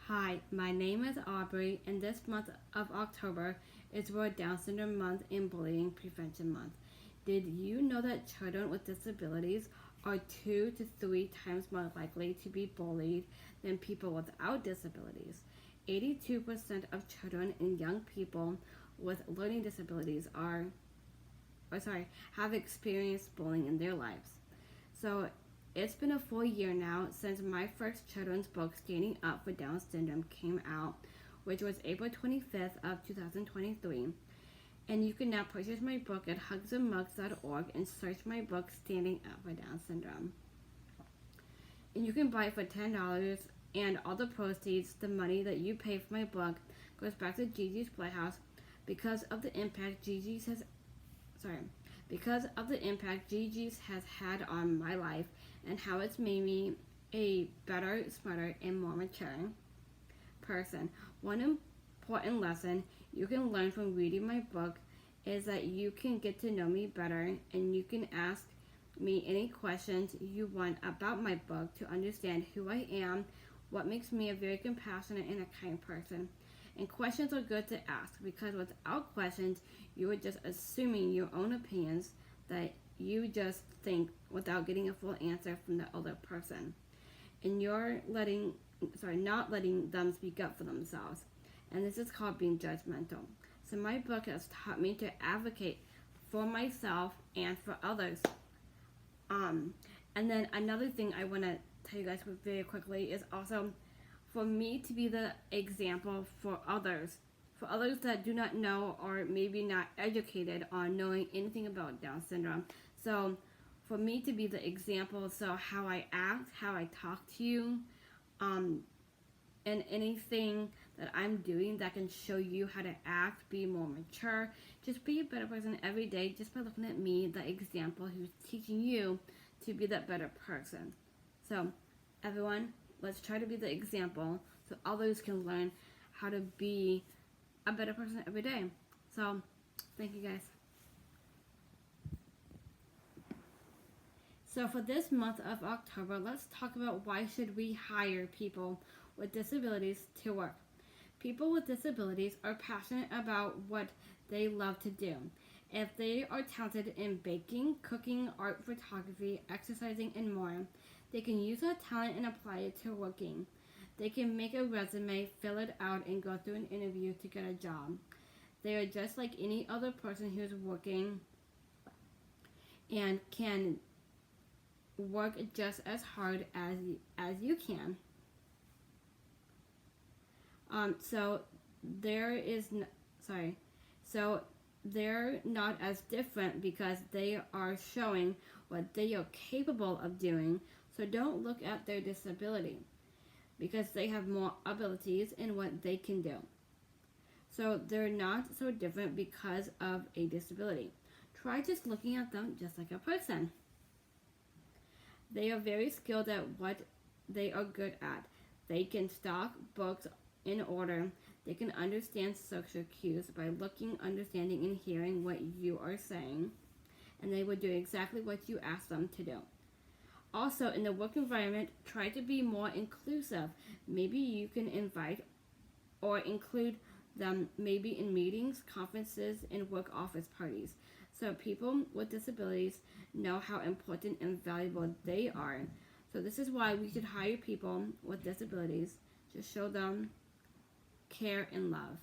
Hi, my name is Aubrey, and this month of October is World Down Syndrome Month and Bullying Prevention Month. Did you know that children with disabilities are 2 to 3 times more likely to be bullied than people without disabilities? 82% of children and young people with learning disabilities have experienced bullying in their lives. So it's been a full year now since my first children's book, Standing Up for Down Syndrome, came out, which was April 25th of 2023. And you can now purchase my book at hugsandmugs.org and search my book, Standing Up for Down Syndrome. And you can buy it for $10, and all the proceeds, the money that you pay for my book, goes back to Gigi's Playhouse because of the impact Gigi's has had on my life and how it's made me a better, smarter, and more mature person. One important lesson you can learn from reading my book is that you can get to know me better, and you can ask me any questions you want about my book to understand who I am, what makes me a very compassionate and a kind person. And questions are good to ask, because without questions, you are just assuming your own opinions that you just think without getting a full answer from the other person. And you're not letting them speak up for themselves. And this is called being judgmental. So my book has taught me to advocate for myself and for others. And then another thing I want to tell you guys very quickly is also for me to be the example for others that do not know or maybe not educated on knowing anything about Down syndrome. So for me to be the example, so how I act, how I talk to you, and anything that I'm doing that can show you how to act, be more mature, just be a better person every day just by looking at me, the example who's teaching you to be that better person. So everyone, let's try to be the example so others can learn how to be a better person every day. So thank you guys. So for this month of October, let's talk about why should we hire people with disabilities to work. People with disabilities are passionate about what they love to do. If they are talented in baking, cooking, art, photography, exercising, and more, they can use that talent and apply it to working. They can make a resume, fill it out, and go through an interview to get a job. They are just like any other person who's working and can work just as hard as you can. So they're not as different because they are showing what they are capable of doing. So don't look at their disability, because they have more abilities in what they can do. So they're not so different because of a disability. Try just looking at them just like a person. They are very skilled at what they are good at. They can stock books in order. They can understand social cues by looking, understanding, and hearing what you are saying. And they will do exactly what you ask them to do. Also, in the work environment, try to be more inclusive. Maybe you can invite or include them maybe in meetings, conferences, and work office parties. So people with disabilities know how important and valuable they are. So this is why we should hire people with disabilities to show them care and love.